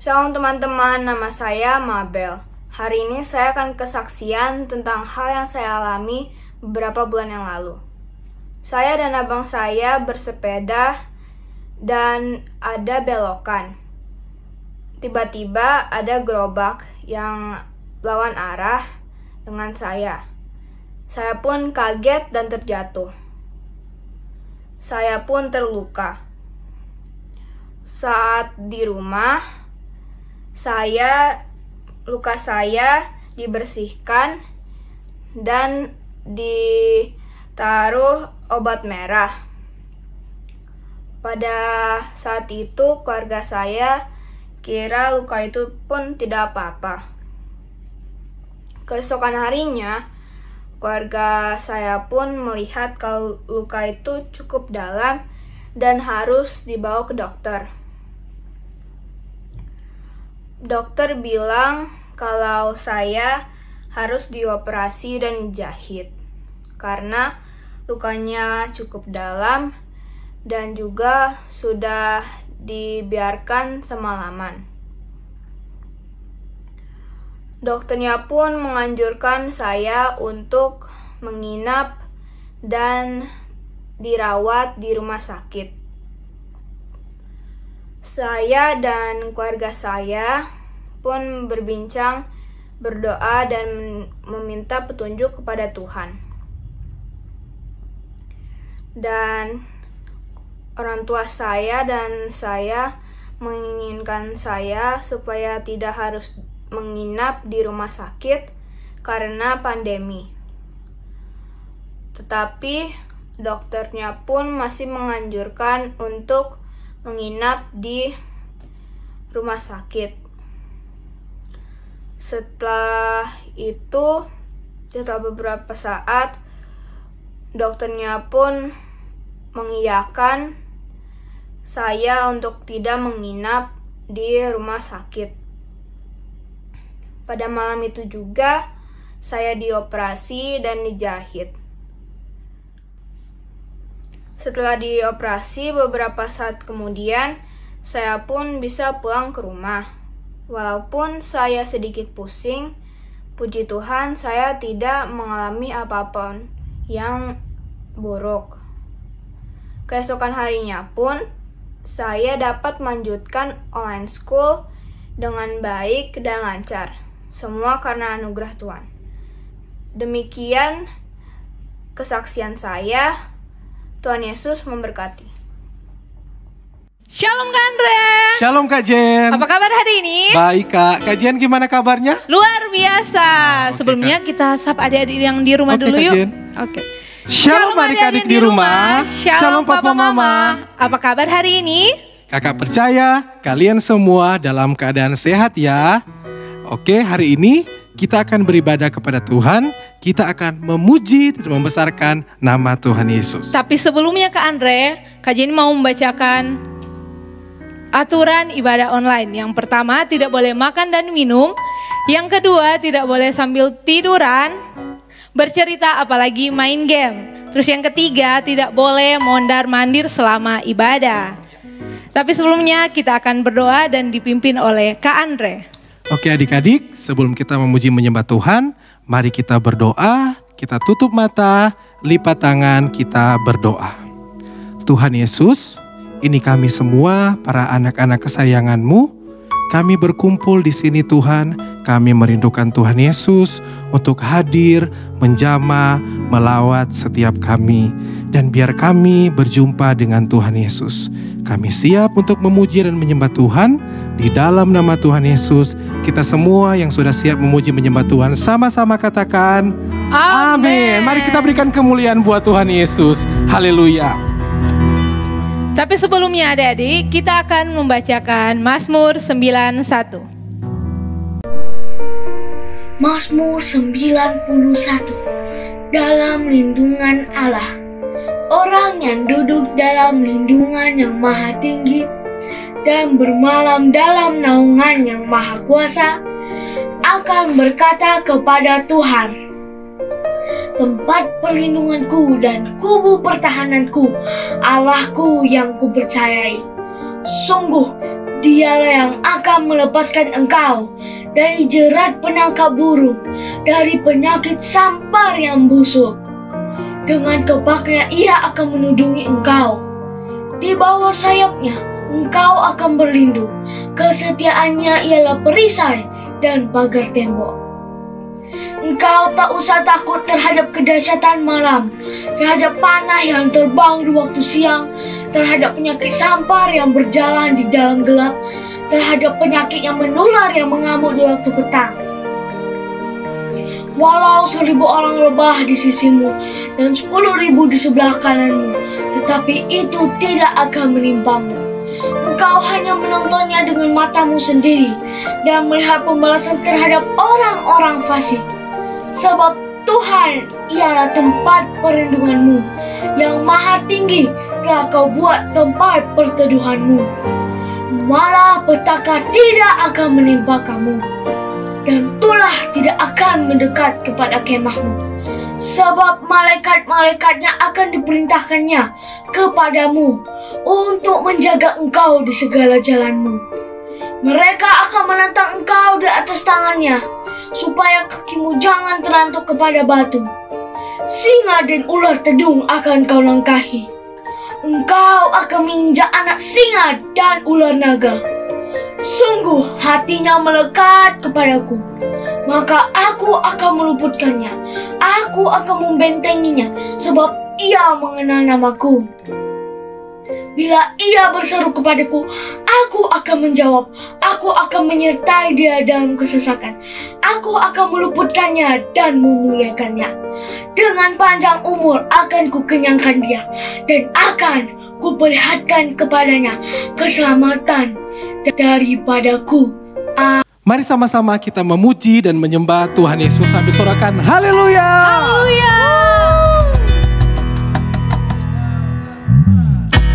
Shalom teman-teman, nama saya Mabel. Hari ini saya akan kesaksian tentang hal yang saya alami beberapa bulan yang lalu. Saya dan abang saya bersepeda dan ada belokan. Tiba-tiba ada gerobak yang lawan arah dengan saya. Saya pun kaget dan terjatuh. Saya pun terluka. Saat di rumah, luka saya dibersihkan dan ditaruh obat merah. Pada saat itu keluarga saya kira luka itu pun tidak apa-apa. Keesokan harinya, keluarga saya pun melihat kalau luka itu cukup dalam dan harus dibawa ke dokter. Dokter bilang kalau saya harus dioperasi dan dijahit karena lukanya cukup dalam dan juga sudah dibiarkan semalaman. Dokternya pun menganjurkan saya untuk menginap dan dirawat di rumah sakit. Saya dan keluarga saya pun berbincang, berdoa, dan meminta petunjuk kepada Tuhan. Dan orang tua saya dan saya menginginkan saya supaya tidak harus menginap di rumah sakit karena pandemi. Tetapi dokternya pun masih menganjurkan untuk menginap di rumah sakit. Setelah beberapa saat, dokternya pun mengiyakan saya untuk tidak menginap di rumah sakit. Pada malam itu juga, saya dioperasi dan dijahit. Setelah dioperasi beberapa saat kemudian, saya pun bisa pulang ke rumah. Walaupun saya sedikit pusing, puji Tuhan saya tidak mengalami apapun yang buruk. Keesokan harinya pun, saya dapat melanjutkan online school dengan baik dan lancar. Semua karena anugerah Tuhan. Demikian kesaksian saya. Tuhan Yesus memberkati. Shalom Kak Andre. Shalom Kak Jen. Apa kabar hari ini? Baik Kak. Kak Jen gimana kabarnya? Luar biasa. Oke, Sebelumnya Kak. kita sapa adik-adik yang di rumah dulu Kak yuk. Jen. Oke. Shalom adik-adik di rumah. Shalom Papa Mama. Apa kabar hari ini? Kakak percaya kalian semua dalam keadaan sehat ya. Oke, hari ini kita akan beribadah kepada Tuhan. Kita akan memuji dan membesarkan nama Tuhan Yesus. Tapi sebelumnya Kak Andre, Kak Jenny mau membacakan aturan ibadah online. Yang pertama, tidak boleh makan dan minum. Yang kedua, tidak boleh sambil tiduran, bercerita apalagi main game. Terus yang ketiga, tidak boleh mondar-mandir selama ibadah. Tapi sebelumnya kita akan berdoa dan dipimpin oleh Kak Andre. Oke adik-adik, sebelum kita memuji menyembah Tuhan, mari kita berdoa, kita tutup mata, lipat tangan, kita berdoa. Tuhan Yesus, ini kami semua para anak-anak kesayangan-Mu. Kami berkumpul di sini Tuhan, kami merindukan Tuhan Yesus untuk hadir, menjamah, melawat setiap kami. Dan biar kami berjumpa dengan Tuhan Yesus. Kami siap untuk memuji dan menyembah Tuhan. Di dalam nama Tuhan Yesus, kita semua yang sudah siap memuji menyembah Tuhan, sama-sama katakan, Amin. Mari kita berikan kemuliaan buat Tuhan Yesus. Haleluya. Tapi sebelumnya adik-adik, kita akan membacakan Mazmur 91. Mazmur 91. Dalam lindungan Allah. Orang yang duduk dalam lindungan yang maha tinggi dan bermalam dalam naungan yang maha kuasa akan berkata kepada Tuhan, tempat perlindunganku dan kubu pertahananku, Allahku yang kupercayai. Sungguh Dialah yang akan melepaskan engkau dari jerat penangkap burung, dari penyakit sampar yang busuk. Dengan kepaknya ia akan menudungi engkau. Di bawah sayapnya engkau akan berlindung. Kesetiaannya ialah perisai dan pagar tembok. Engkau tak usah takut terhadap kedahsyatan malam, terhadap panah yang terbang di waktu siang, terhadap penyakit sampar yang berjalan di dalam gelap, terhadap penyakit yang menular yang mengamuk di waktu petang. Walau 1.000 orang rebah di sisimu dan 10.000 di sebelah kananmu, tetapi itu tidak akan menimpamu. Engkau hanya menontonnya dengan matamu sendiri dan melihat pembalasan terhadap orang-orang fasik. Sebab Tuhan ialah tempat perlindunganmu, yang maha tinggi telah kau buat tempat perteduhanmu. Malah petaka tidak akan menimpa kamu, dan tulah tidak akan mendekat kepada kemahmu. Sebab malaikat-malaikatnya akan diperintahkannya kepadamu untuk menjaga engkau di segala jalanmu. Mereka akan menantang engkau di atas tangannya, supaya kakimu jangan terantuk kepada batu. Singa dan ular tedung akan kau langkahi. Engkau akan menginjak anak singa dan ular naga. Sungguh hatinya melekat kepadaku, maka aku akan meluputkannya. Aku akan membentenginya, sebab ia mengenal namaku. Bila ia berseru kepadaku, aku akan menjawab. Aku akan menyertai dia dalam kesesakan. Aku akan meluputkannya dan memuliakannya. Dengan panjang umur akan kukenyangkan dia, dan akan kuperlihatkan kepadanya keselamatan daripadaku. Mari sama-sama kita memuji dan menyembah Tuhan Yesus sambil sorakan haleluya. Haleluya.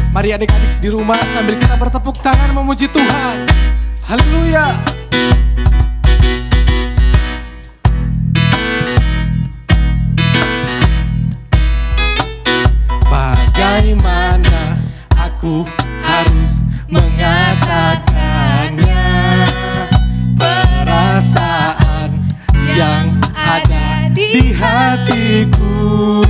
Mari adik-adik di rumah sambil kita bertepuk tangan memuji Tuhan. Haleluya. Bagaimana aku harus mengatakannya, perasaan yang ada di hatiku.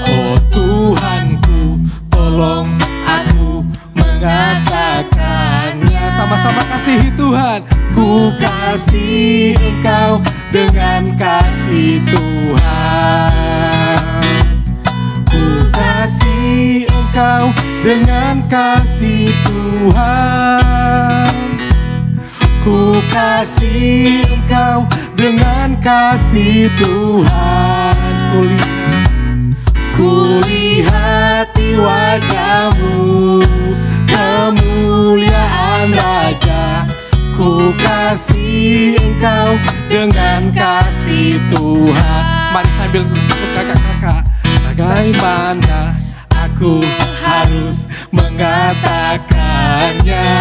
Oh Tuhanku, tolong aku mengatakannya. Sama-sama kasihi Tuhan. Ku kasih Engkau dengan kasih Tuhan. Ku kasih Engkau dengan kasih Tuhan. Ku kasih Engkau dengan kasih Tuhan. Kulihat di wajah-Mu kemuliaan Raja. Ku kasih Engkau dengan kasih Tuhan. Mari sambil kakak-kakak. Bagaimana aku harus mengatakannya,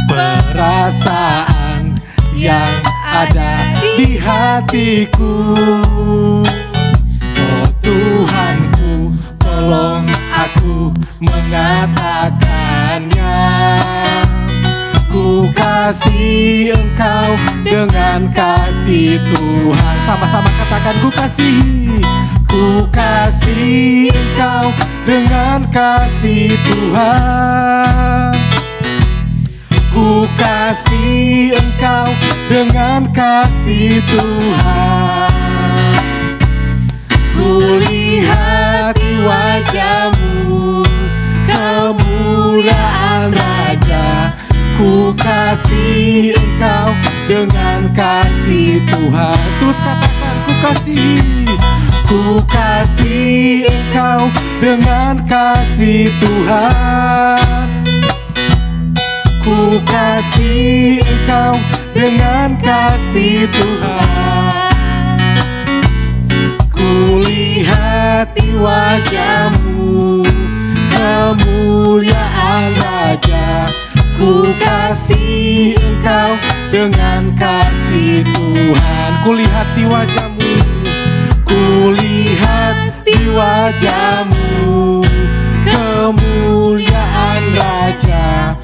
perasaan yang ada di hatiku. Oh Tuhanku, tolong aku mengatakannya. Ku kasih Engkau dengan kasih Tuhan. Sama-sama katakan, ku kasih. Ku kasih Engkau dengan kasih Tuhan. Ku kasih Engkau dengan kasih Tuhan. Kulihat di wajah-Mu kemuliaan Raja. Ku kasih Engkau dengan kasih Tuhan. Terus katakan, ku kasih. Ku kasih Engkau dengan kasih Tuhan. Ku kasih Engkau dengan kasih Tuhan. Kulihat di wajah-Mu kemuliaan Raja. Ku kasih Engkau dengan kasih Tuhan. Kulihat di wajah-Mu, kulihat di wajah-Mu kemuliaan Raja.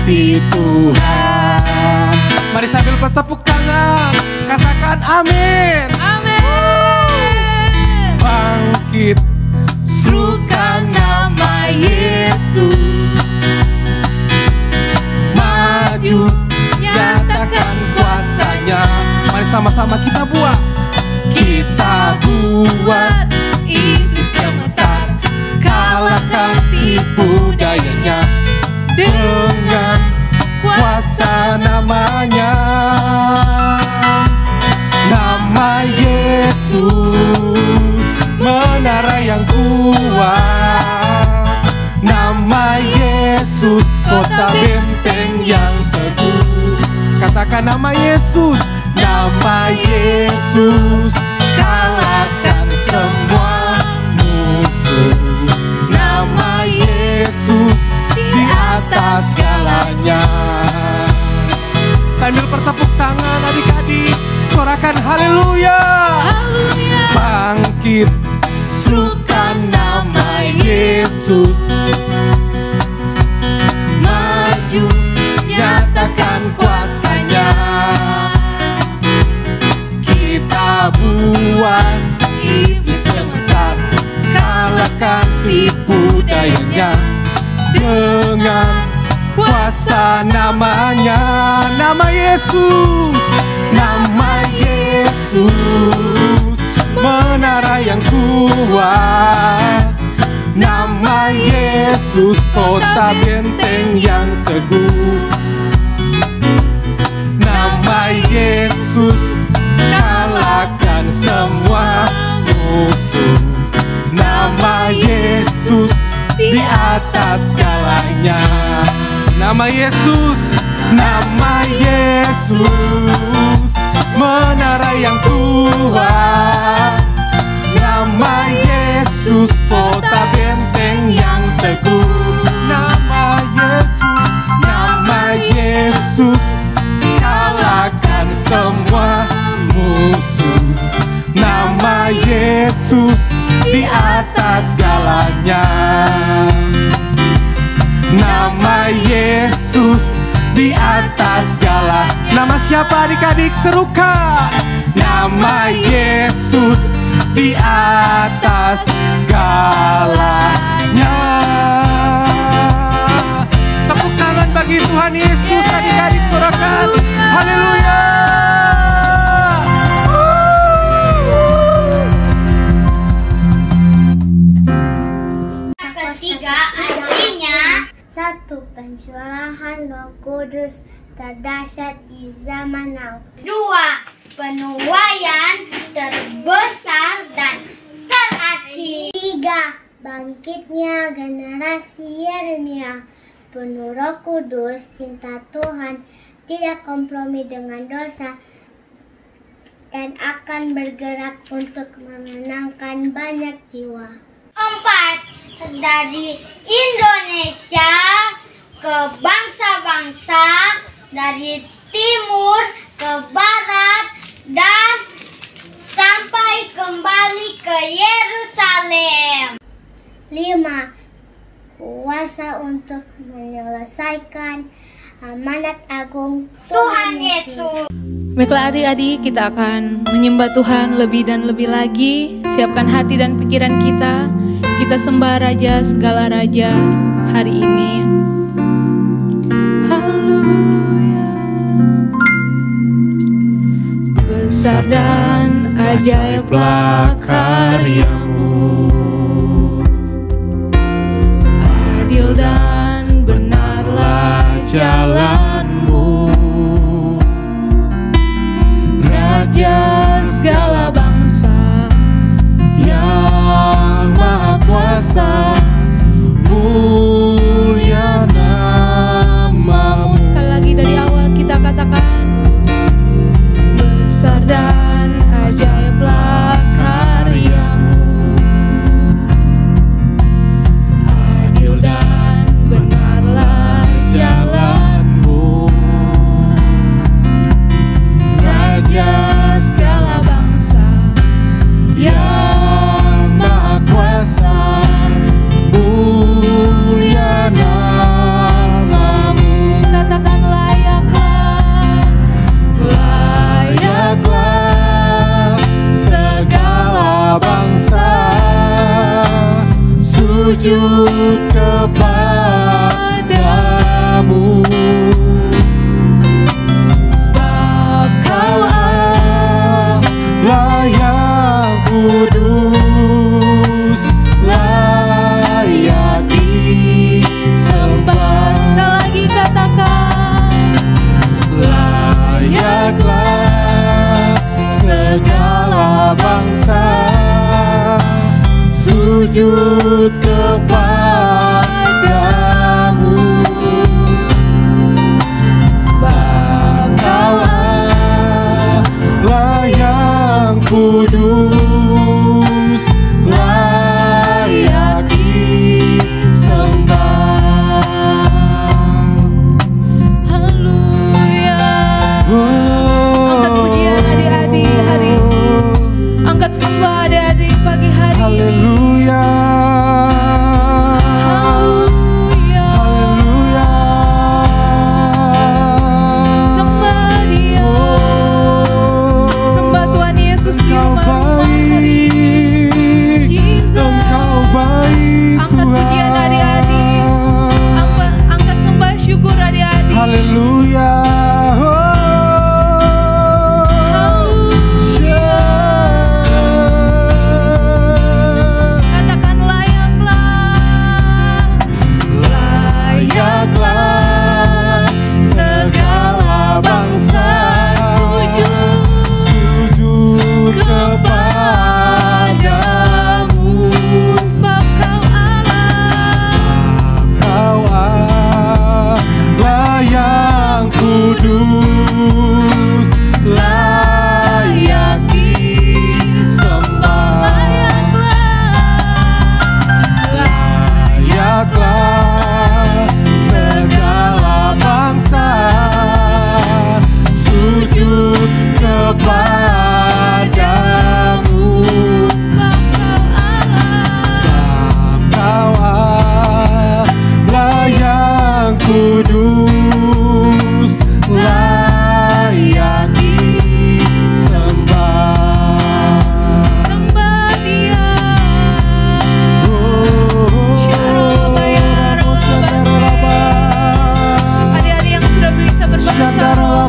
kasih Tuhan. Mari sambil bertepuk tangan, katakan amin. Amin. Bangkit, serukan nama Yesus. Maju, nyatakan kuasanya. Mari sama-sama kita buat. Kita buat iblis gemetar, kalahkan tipu dayanya dengan kuasa namanya. Nama Yesus, menara yang kuat. Nama Yesus, kota benteng yang teguh. Katakan nama Yesus. Nama Yesus, kalahkan semua musuh. Nama Yesus, di atas segalanya. Sambil bertepuk tangan adik-adik, suarakan haleluya. Bangkit, serukan nama Yesus. Maju, nyatakan kuasanya. Kita buat iblis gemetar, kalahkan tipu dayanya dengan kuasa namanya. Nama Yesus, nama Yesus, menara yang kuat. Nama Yesus, kota benteng yang teguh. Nama Yesus, kalahkan semua musuh. Nama Yesus, di atas segalanya. Nama Yesus, nama Yesus, menara yang kuat. Nama Yesus, kota benteng yang teguh. Nama Yesus, nama Yesus, kalahkan semua musuh. Nama Yesus, di atas segalanya. Nama Yesus, di atas segala. Nama siapa adik-adik? Serukan. Nama Yesus, di atas segalanya. Tepuk tangan bagi Tuhan Yesus, adik-adik, sorakan haleluya. Ketiga artinya satu, pencurahan Roh Kudus terdahsyat di zaman now. Dua, penuaian terbesar dan terakhir. Tiga, bangkitnya generasi Yeremia penuh Roh Kudus, cinta Tuhan, tidak kompromi dengan dosa, dan akan bergerak untuk memenangkan banyak jiwa. Empat, dari Indonesia ke bangsa-bangsa, dari timur ke barat, dan sampai kembali ke Yerusalem. 5. Kuasa untuk menyelesaikan amanat agung Tuhan Yesus. Baiklah adik-adik, kita akan menyembah Tuhan lebih dan lebih lagi. Siapkan hati dan pikiran kita. Kita sembah Raja segala Raja hari ini. Haleluya. Besar dan ajaiblah karyamu, adil dan benarlah jalanmu. Raja segala bangsa yang maha kuasa, mulia namamu. Sekali lagi dari awal kita katakan, besar dan ajaiblah karyamu, sujud kepadamu, sebab Kau Allah yang kudus, layak disembah. Sekali lagi katakan, layaklah segala bangsa sujud kepadamu, sebab Kau Allah yang kudus, layak disembah. haleluya. Angkat pujian adik-adik hari ini. Angkat sembah adik-adik pagi hari ini. Haleluya. Haleluya. Haleluya. Sembah Dia. Sembah Tuhan Yesus di Engkau rumah hari ini. baik, Jesus. Engkau baik Angkat pujian adik-adik. Angkat sembah syukur adik-adik. Haleluya. Katakan layaklah. Layaklah segala bangsa sujud kepadamu, Sebab Kau Allah. Kau Allah yang kudus, layak disembah. Layaklah segala bangsa sujud kepadamu, Sebab Kau Allah. sebab Kau Allah yang kudus, layak disembah. Sembah Dia. Adik-adik yang sudah bisa berbahasa roh,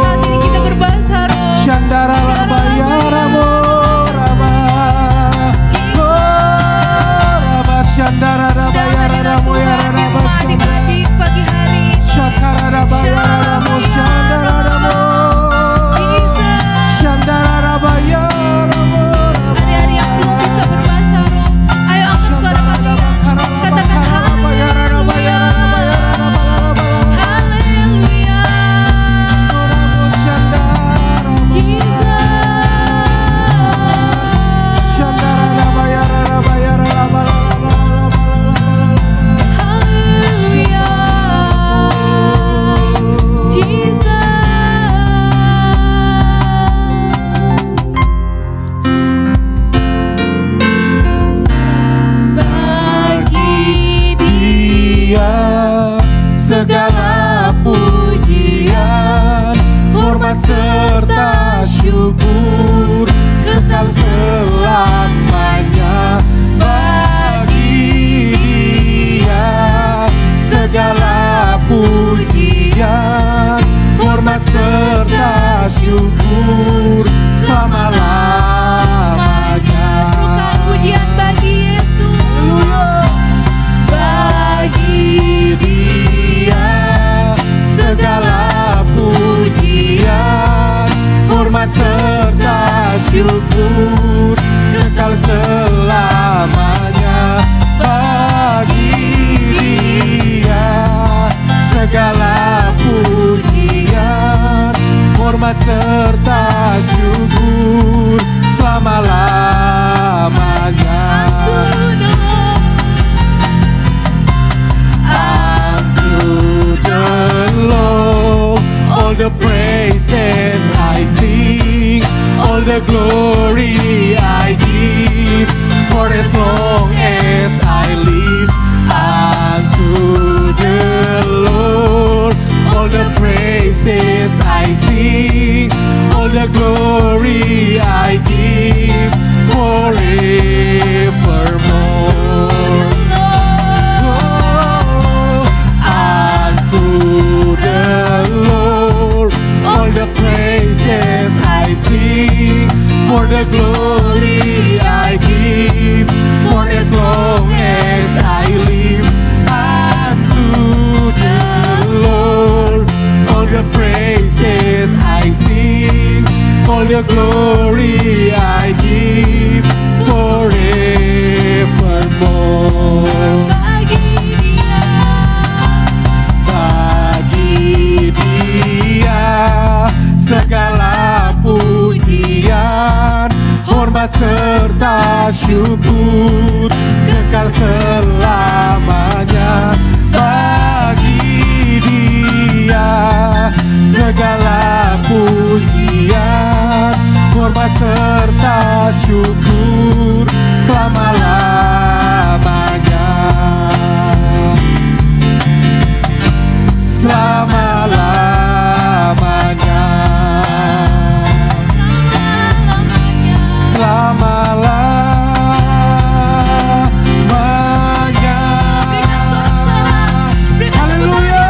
saat ini kita berbahasa roh. Adik-adik pagi hari ini. Adik-adik yang belum bisa berbahasa roh, ayo angkat suara kalian. Katakan haleluya. Haleluya. Bagi Dia segala pujian, hormat serta syukur kekal selamanya. Bagi Dia segala pujian, hormat serta syukur selama-lamanya. serukan pujian bagi Yesus. Bagi Dia segala pujian, hormat serta syukur kekal selamanya. Bagi Dia segala pujian, hormat serta syukur selama-lamanya. Unto the Lord all the praises I sing, all the glory I give, for as long as I live. Unto the Lord all the praises I sing, all the glory I give forevermore. syukur kekal selamanya bagi Dia. Segala pujian, hormat serta syukur selama-lamanya. Selama-lamanya. Selama-lamanya. Haleluya.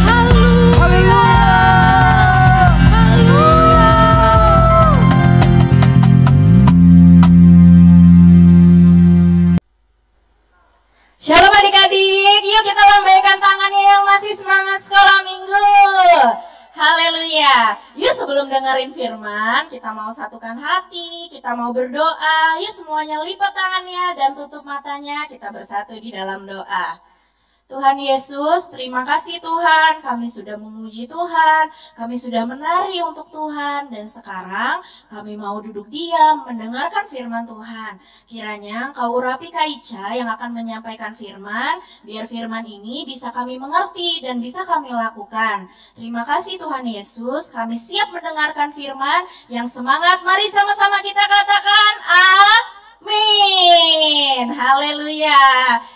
Haleluya. Shalom adik-adik, yuk kita lambaikan tangannya yang masih semangat sekolah minggu. Haleluya. Yuk sebelum dengerin firman, kita mau satukan hati, kita mau berdoa. Yuk semuanya lipat tangannya dan tutup matanya, kita bersatu di dalam doa. Tuhan Yesus, terima kasih Tuhan, kami sudah memuji Tuhan, kami sudah menari untuk Tuhan, dan sekarang kami mau duduk diam mendengarkan firman Tuhan. Kiranya Engkau urapi Kak Ica yang akan menyampaikan firman, biar firman ini bisa kami mengerti dan bisa kami lakukan. Terima kasih Tuhan Yesus, kami siap mendengarkan firman yang semangat. Mari sama-sama kita katakan amin. Haleluya.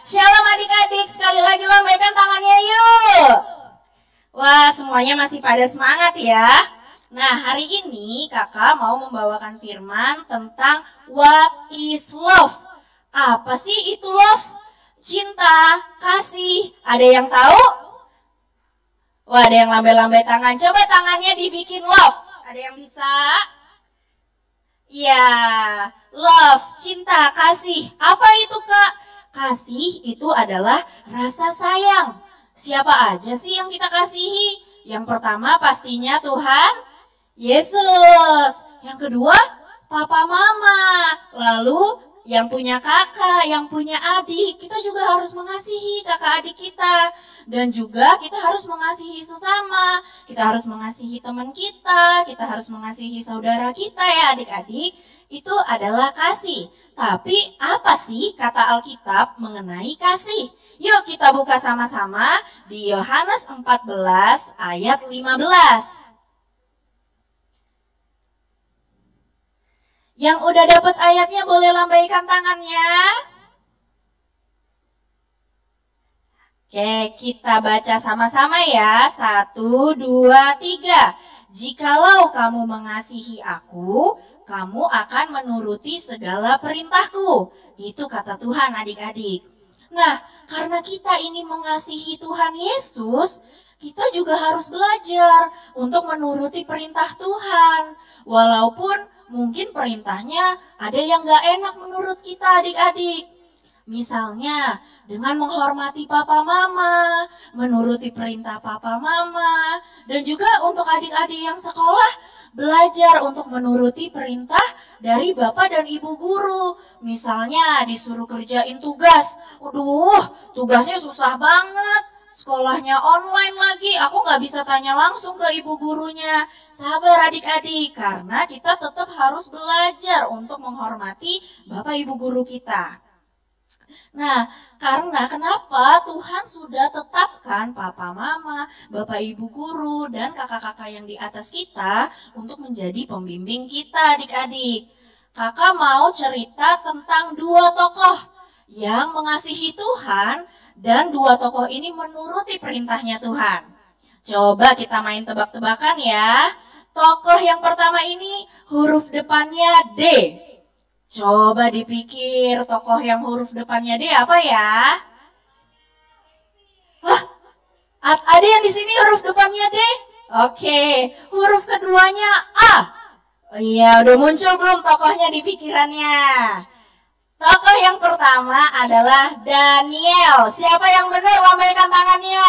Shalom adik-adik, sekali lagi lambaikan tangannya yuk. Wah, semuanya masih pada semangat ya. Nah, hari ini kakak mau membawakan firman tentang what is love. Apa sih itu love? Cinta, kasih. Ada yang tahu? Wah, ada yang lambai-lambai tangan. Coba tangannya dibikin love. Ada yang bisa? Ya, love, cinta, kasih. Apa itu Kak? Kasih itu adalah rasa sayang. Siapa aja sih yang kita kasihi? Yang pertama pastinya Tuhan Yesus. Yang kedua Papa Mama. Lalu yang punya kakak, yang punya adik. Kita juga harus mengasihi kakak adik kita. Dan juga kita harus mengasihi sesama. Kita harus mengasihi teman kita. Kita harus mengasihi saudara kita ya adik-adik. Itu adalah kasih. Tapi apa sih kata Alkitab mengenai kasih? Yuk kita buka sama-sama di Yohanes 14 ayat 15. Yang udah dapat ayatnya boleh lambaikan tangannya. Oke, kita baca sama-sama ya. 1, 2, 3. Jikalau kamu mengasihi aku, kamu akan menuruti segala perintahku. Itu kata Tuhan adik-adik. Nah, karena kita ini mengasihi Tuhan Yesus, kita juga harus belajar untuk menuruti perintah Tuhan. Walaupun mungkin perintahnya ada yang gak enak menurut kita adik-adik. Misalnya dengan menghormati papa mama, menuruti perintah papa mama, dan juga untuk adik-adik yang sekolah, belajar untuk menuruti perintah dari bapak dan ibu guru. Misalnya disuruh kerjain tugas. Aduh, tugasnya susah banget. Sekolahnya online lagi, aku nggak bisa tanya langsung ke ibu gurunya. Sabar adik-adik, karena kita tetap harus belajar untuk menghormati bapak ibu guru kita. Nah, karena kenapa Tuhan sudah tetapkan papa mama, bapak ibu guru, dan kakak-kakak yang di atas kita untuk menjadi pembimbing kita adik-adik. Kakak mau cerita tentang dua tokoh yang mengasihi Tuhan dan dua tokoh ini menuruti perintahnya Tuhan. Coba kita main tebak-tebakan ya. Tokoh yang pertama ini huruf depannya D. Coba dipikir tokoh yang huruf depannya D apa ya? Hah? Ada yang di sini huruf depannya D? Oke, huruf keduanya A. Iya, udah muncul belum tokohnya di pikirannya? Tokoh yang pertama adalah Daniel. Siapa yang benar lambaikan tangannya?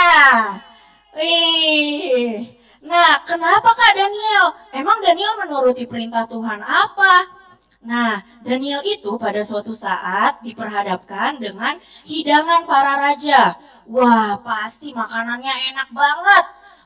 Wih. Nah, kenapa Kak Daniel? Emang Daniel menuruti perintah Tuhan apa? Nah, Daniel itu pada suatu saat diperhadapkan dengan hidangan para raja. Wah, pasti makanannya enak banget.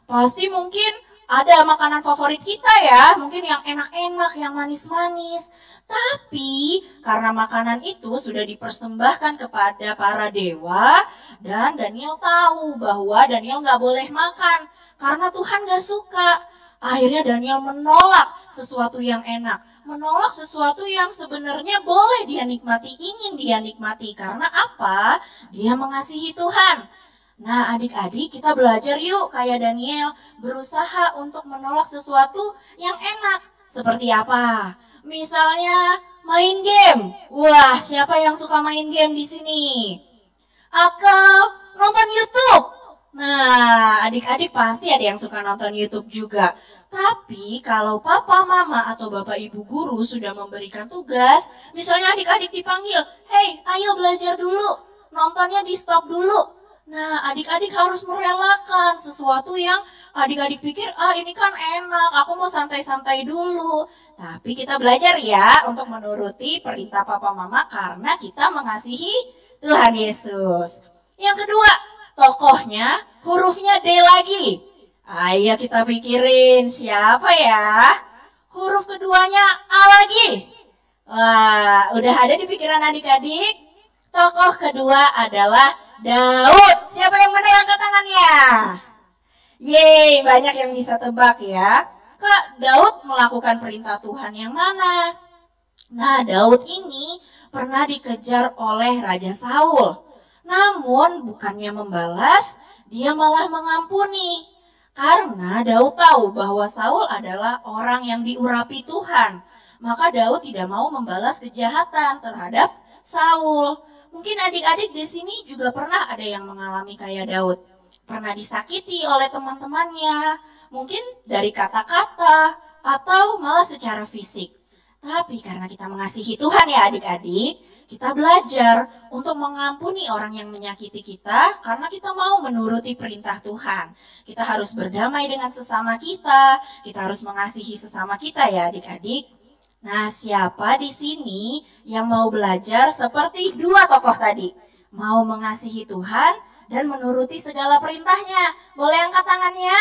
Pasti mungkin ada makanan favorit kita ya, mungkin yang enak-enak, yang manis-manis. Tapi karena makanan itu sudah dipersembahkan kepada para dewa, dan Daniel tahu bahwa Daniel gak boleh makan karena Tuhan gak suka. Akhirnya Daniel menolak sesuatu yang enak, menolak sesuatu yang sebenarnya boleh dia nikmati, ingin dia nikmati. Karena apa? Dia mengasihi Tuhan. Nah, adik-adik, kita belajar yuk kayak Daniel, berusaha untuk menolak sesuatu yang enak. Seperti apa? Misalnya main game. Wah, siapa yang suka main game di sini? Atau nonton YouTube. Nah, adik-adik pasti ada yang suka nonton YouTube juga. Tapi kalau papa, mama, atau bapak, ibu guru sudah memberikan tugas, misalnya adik-adik dipanggil, "Hei, ayo belajar dulu, nontonnya di stop dulu." Nah, adik-adik harus merelakan sesuatu yang adik-adik pikir, ini kan enak, aku mau santai-santai dulu. Tapi kita belajar ya untuk menuruti perintah papa mama karena kita mengasihi Tuhan Yesus. Yang kedua, tokohnya hurufnya D lagi. Ayo kita pikirin siapa ya? Huruf keduanya A lagi. Wah, udah ada di pikiran adik-adik? Tokoh kedua adalah Daud. Siapa yang benar angkat tangannya? Yeay, banyak yang bisa tebak ya. Kak, Daud melakukan perintah Tuhan yang mana? Nah, Daud ini pernah dikejar oleh Raja Saul. Namun bukannya membalas, dia malah mengampuni. Karena Daud tahu bahwa Saul adalah orang yang diurapi Tuhan. Maka Daud tidak mau membalas kejahatan terhadap Saul. Mungkin adik-adik di sini juga pernah ada yang mengalami kayak Daud. Pernah disakiti oleh teman-temannya, mungkin dari kata-kata atau malah secara fisik. Tapi karena kita mengasihi Tuhan ya adik-adik, kita belajar untuk mengampuni orang yang menyakiti kita karena kita mau menuruti perintah Tuhan. Kita harus berdamai dengan sesama kita harus mengasihi sesama kita ya adik-adik. Nah, siapa di sini yang mau belajar seperti dua tokoh tadi? Mau mengasihi Tuhan dan menuruti segala perintahnya. Boleh angkat tangannya?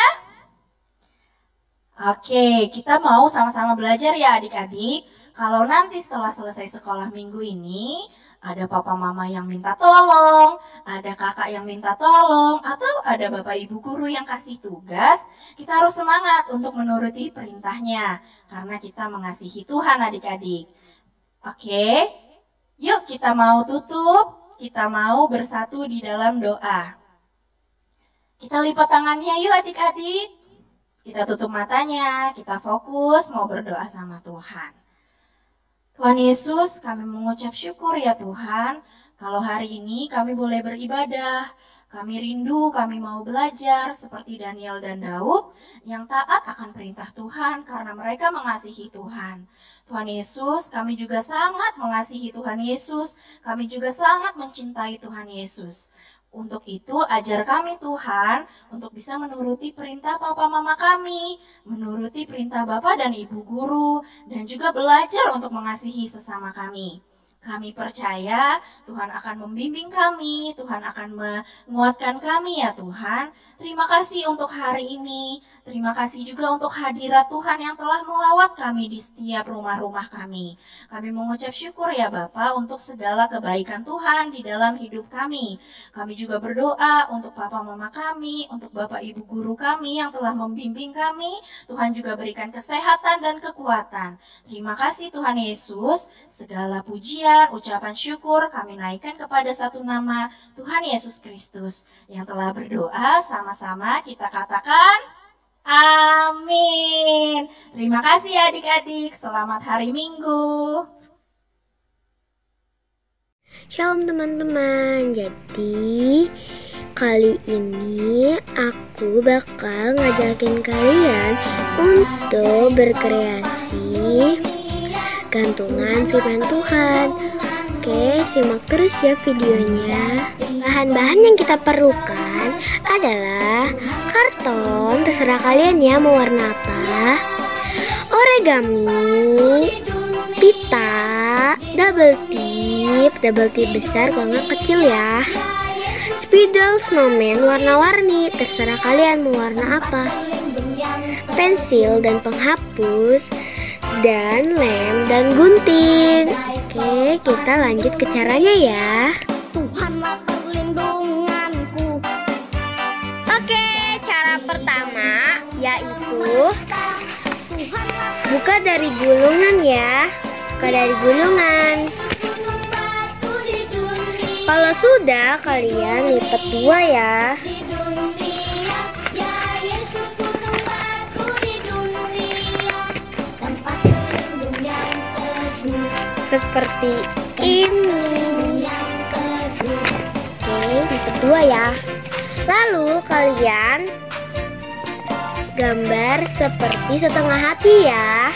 Oke, kita mau sama-sama belajar ya adik-adik. Kalau nanti setelah selesai sekolah minggu ini, ada papa mama yang minta tolong, ada kakak yang minta tolong, atau ada bapak ibu guru yang kasih tugas, kita harus semangat untuk menuruti perintahnya. Karena kita mengasihi Tuhan adik-adik. Oke, yuk kita mau tutup, kita mau bersatu di dalam doa. Kita lipat tangannya yuk adik-adik. Kita tutup matanya, kita fokus mau berdoa sama Tuhan. Tuhan Yesus, kami mengucap syukur ya Tuhan, kalau hari ini kami boleh beribadah. Kami rindu, kami mau belajar seperti Daniel dan Daud yang taat akan perintah Tuhan karena mereka mengasihi Tuhan. Tuhan Yesus, kami juga sangat mengasihi Tuhan Yesus, kami juga sangat mencintai Tuhan Yesus. Untuk itu ajar kami Tuhan untuk bisa menuruti perintah papa mama kami, menuruti perintah bapak dan ibu guru, dan juga belajar untuk mengasihi sesama kami. Kami percaya Tuhan akan membimbing kami, Tuhan akan menguatkan kami ya Tuhan. Terima kasih untuk hari ini, terima kasih juga untuk hadirat Tuhan yang telah melawat kami di setiap rumah-rumah kami. Kami mengucap syukur ya Bapa untuk segala kebaikan Tuhan di dalam hidup kami. Kami juga berdoa untuk papa mama kami, untuk bapak ibu guru kami yang telah membimbing kami. Tuhan juga berikan kesehatan dan kekuatan. Terima kasih Tuhan Yesus, segala pujian, ucapan syukur kami naikkan kepada satu nama Tuhan Yesus Kristus yang telah berdoa. Sama-sama kita katakan amin. Terima kasih adik-adik, selamat hari Minggu. Shalom teman-teman. Jadi kali ini aku bakal ngajakin kalian untuk berkreasi gantungan firman Tuhan. Oke, simak terus ya videonya. Bahan-bahan yang kita perlukan adalah karton, terserah kalian ya mau warna apa, origami, pita, double tip besar kalau nggak kecil ya, spidol snowman warna-warni, terserah kalian mau warna apa, pensil dan penghapus, dan lem dan gunting. Oke, kita lanjut ke caranya ya. Tuhanlah perlindunganku. Oke, cara pertama yaitu buka dari gulungan ya. Buka dari gulungan. Kalau sudah, kalian lipat dua ya. Seperti ini. Oke, lipat dua ya. Lalu kalian gambar seperti setengah hati ya.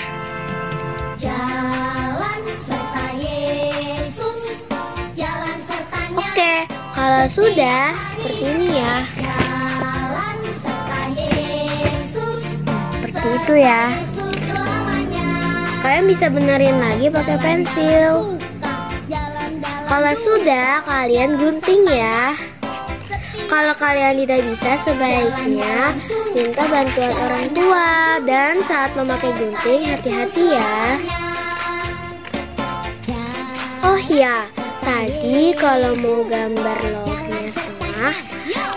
Jalan serta Yesus, jalan sertanya. Oke, kalau sudah seperti ini ya. Jalan serta Yesus, Seperti itu ya. Yesus selamanya. Kalian bisa benerin lagi pakai pensil. Jalan dalam Kalau sudah, kalian gunting ya. Kalau kalian tidak bisa, sebaiknya minta bantuan orang tua. Dan saat memakai gunting, hati-hati ya. Oh ya, tadi kalau mau gambar love-nya setengah,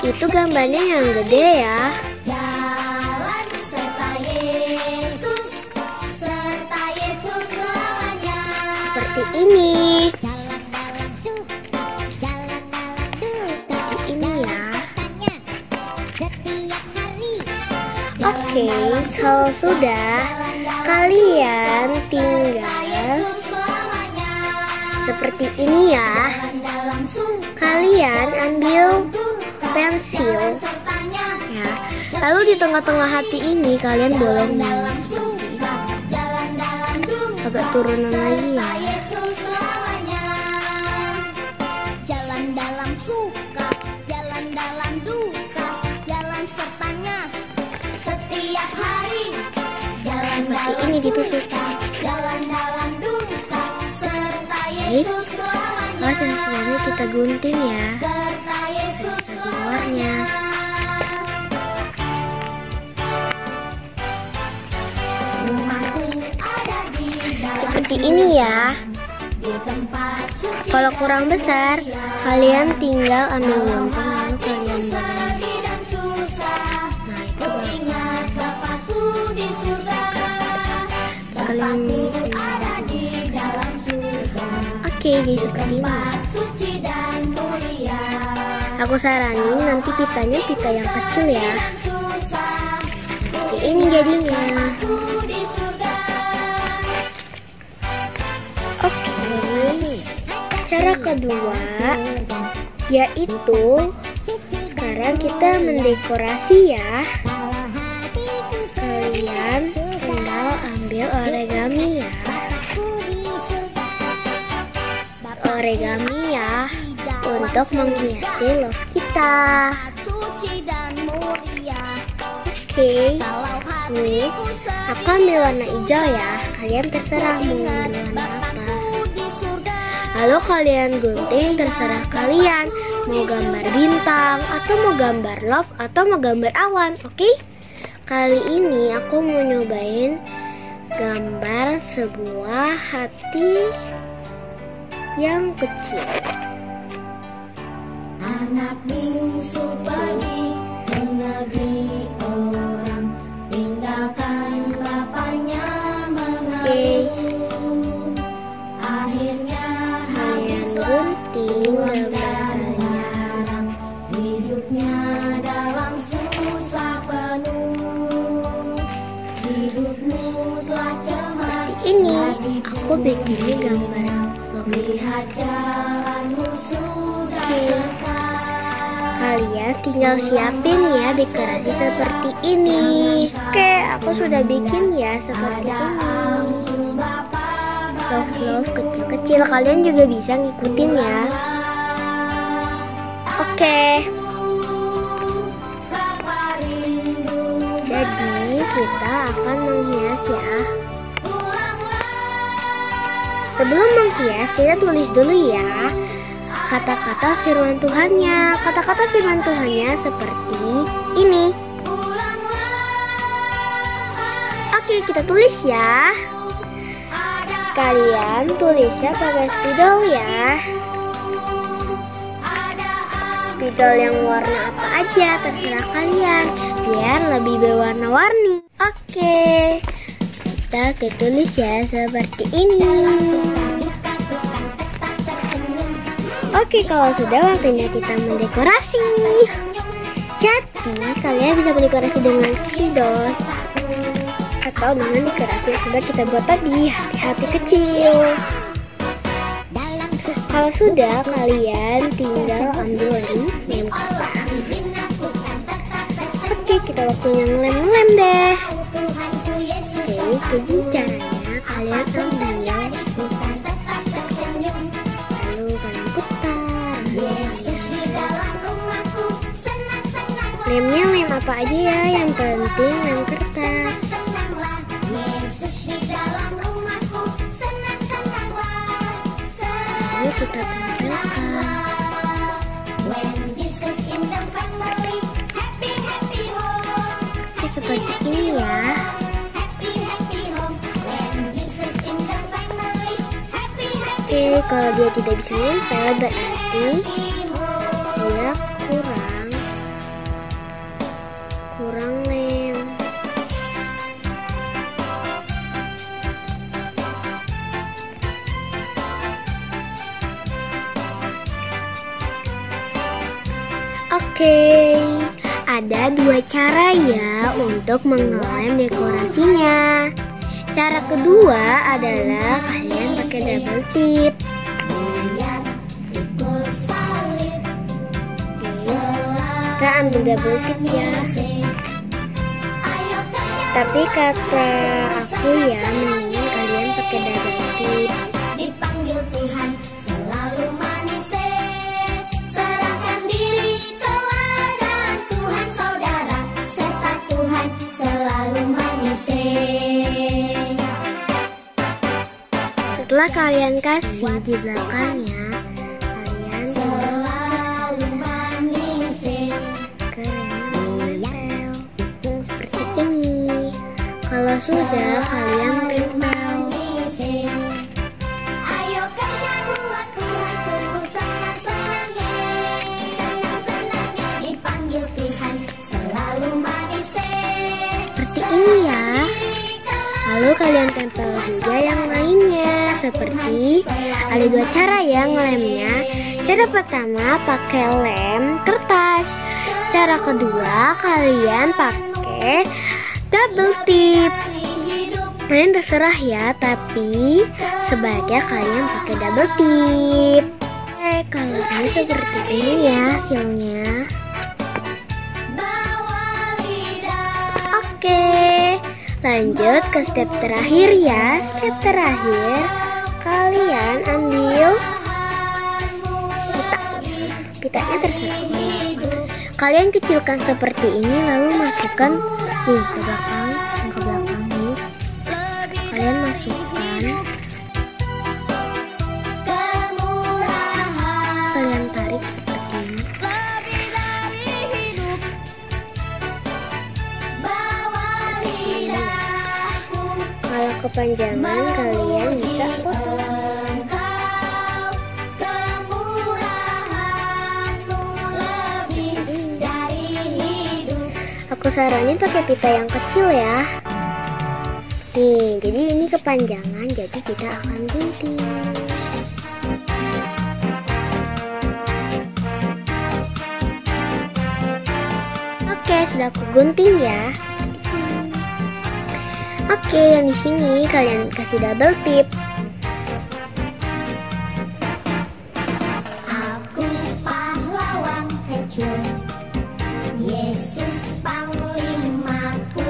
itu gambarnya yang gede ya. jalan serta Yesus selamanya. Seperti ini. Jalan dalam suka, jalan dalam duka. Seperti ini ya. Setiap hari. Oke, kalau sudah, kalian tinggal seperti ini ya. Kalian ambil pensil ya. Lalu di tengah-tengah hati ini kalian boleh agak turunan lagi ya. Jalan dalam suka, jalan dalam duka, jalan sertanya setiap hari. Jalan Seperti ini ditusuk. jalan dalam duka, serta Oke. Yesus selamanya. Lalu selanjutnya kita gunting ya. Serta Yesus Di luarnya. Rumahku ada di dalam Seperti ini ya. di tempat suci. Kalau kurang besar, kalian tinggal ambil gunting lalu kalian boleh. Sedih dan susah, Nah, itu ku bagus. ingat Bapakku di surga. Kalian Ada di dalam surga, Oke, jadi seperti ini. tempat suci dan mulia. Aku saranin nanti pitanya pita yang kecil ya. Susah, Seperti ini jadinya. ku di surga. Oke, cara kedua yaitu sekarang kita mendekorasi ya. Kalian tinggal ambil origami ya. Origami ya untuk menghiasi love kita. Suci dan mulia. Oke, Kalau nih hatiku aku ambil warna hijau ya. Kalian terserah mau ingat ambil warna apa. Bapakku di surga. Lalu kalian gunting, terserah kalian mau gambar bintang atau mau gambar love atau mau gambar awan. Oke? Kali ini aku mau nyobain gambar sebuah hati yang kecil. Anak bungsu pergi ke negeri orang, tinggalkan bapaknya mengeluh. Akhirnya Kalian gunting gambar kalian. hidupnya dalam susah penuh. Hidupmu telah cemar. Seperti ini, aku bikinnya gambar love. Lihat jalanmu sudah Oke. sesat. Kalian tinggal siapin ya dekorasi seperti ini. Oke, aku sudah bikin ya seperti ini. Love kecil-kecil, kalian juga bisa ngikutin ya. Oke. Jadi kita akan menghias ya. Sebelum menghias, kita tulis dulu ya kata-kata firman Tuhannya. Kata-kata firman Tuhannya seperti ini. Oke, kita tulis ya. Kalian tulisnya pakai spidol ya. Spidol yang warna apa aja terserah kalian, biar lebih berwarna-warni. Oke, kita tulis ya seperti ini. Oke, kalau sudah waktunya kita mendekorasi. Jadi kalian bisa mendekorasi dengan spidol atau dengan dekorasi yang sudah kita buat tadi, hati-hati kecil. Kalau sudah, kalian tinggal ambil lem kertas. Oke, kita waktunya ngelem deh. Oke, jadi caranya kalian ambil, lalu kalian putar. Lemnya lem apa aja ya, yang penting lem kertas. Lalu kita tempelkan. Oke, seperti ini ya. Oke, kalau dia tidak bisa nempel berarti dia kurang lem. Oke, ada dua cara ya untuk mengelem dekorasinya. Cara kedua adalah kalian pakai double tip. Kita ambil double tip ya. Tapi kata aku ya, mendingan kalian pakai double tip. Dipanggil Tuhan selalu manis, serahkan diri teladan Tuhan saudara, serta Tuhan selalu manis. Setelah kalian kasih di belakangnya, kalian Selalu manis. menempel seperti ini. Kalau sudah, kalian tempel. Ayo kerja buat Tuhan, sungguh senang-senangnya, senang-senangnya dipanggil Tuhan selalu manis. Seperti ini ya. Lalu kalian tempel juga yang lainnya. Seperti ada dua cara ya ngelemnya. Cara pertama pakai lem kertas. Cara kedua kalian pakai double tip. Kalian terserah ya, tapi sebaiknya kalian pakai double tip. Oke, kalau ini seperti ini ya hasilnya. Oke, lanjut ke step terakhir ya. Step terakhir, kalian ambil pitanya terserah. Kalian kecilkan seperti ini, lalu masukkan nih ke belakang nih. Kalian masukkan, kalian tarik seperti ini. Kalau kepanjangan kalian bisa potong. Aku saranin pakai pita yang kecil ya. Nih, jadi ini kepanjangan, jadi kita akan gunting. Oke, sudah aku gunting ya. Oke, yang di sini kalian kasih double tip. Aku pahlawan kecil, Yesus panglimaku,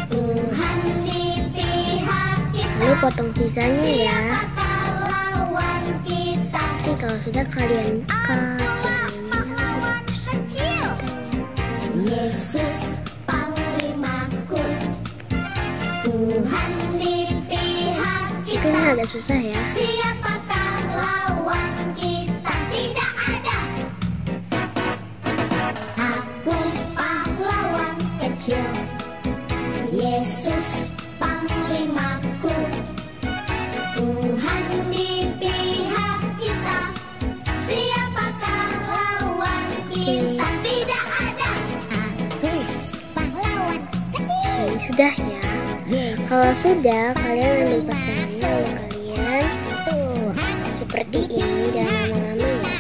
Tuhan di pihak kita. Lalu potong sisanya ya. Siapakah lawan kita? Oke, kalau sudah kalian Kecil, Yesus panglimaku, Tuhan di pihak itu kita. agak susah ya. Siapakah lawan kita? Tidak ada. Aku pahlawan kecil, Yesus panglimaku, sudah ya. Kalau sudah, kalian ambil pasangannya lalu kalian seperti ini dan lama-lama ya.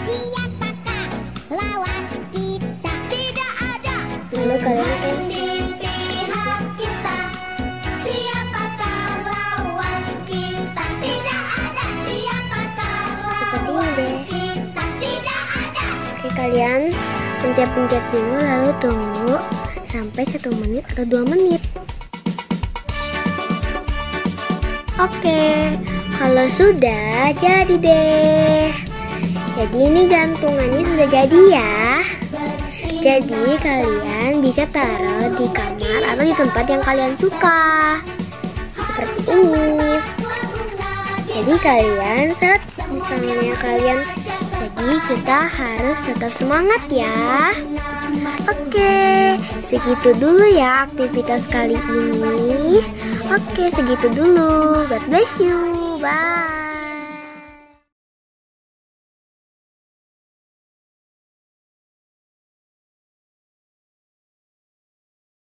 Siapakah lawan kita? Tidak ada Lalu kalian kan di pihak kita. Siapakah lawan kita? Tidak ada. Siapakah lawan kita? Tidak ada. Oke, kalian pencet-pencet dulu lalu tunggu sampai 1 menit atau 2 menit. Oke, kalau sudah jadi deh. Jadi ini gantungannya sudah jadi ya. Jadi kalian bisa taruh di kamar atau di tempat yang kalian suka. Seperti ini. Jadi kalian saat misalnya kalian, jadi kita harus tetap semangat ya. Oke, segitu dulu ya aktivitas kali ini. Oke, segitu dulu. God bless you. Bye.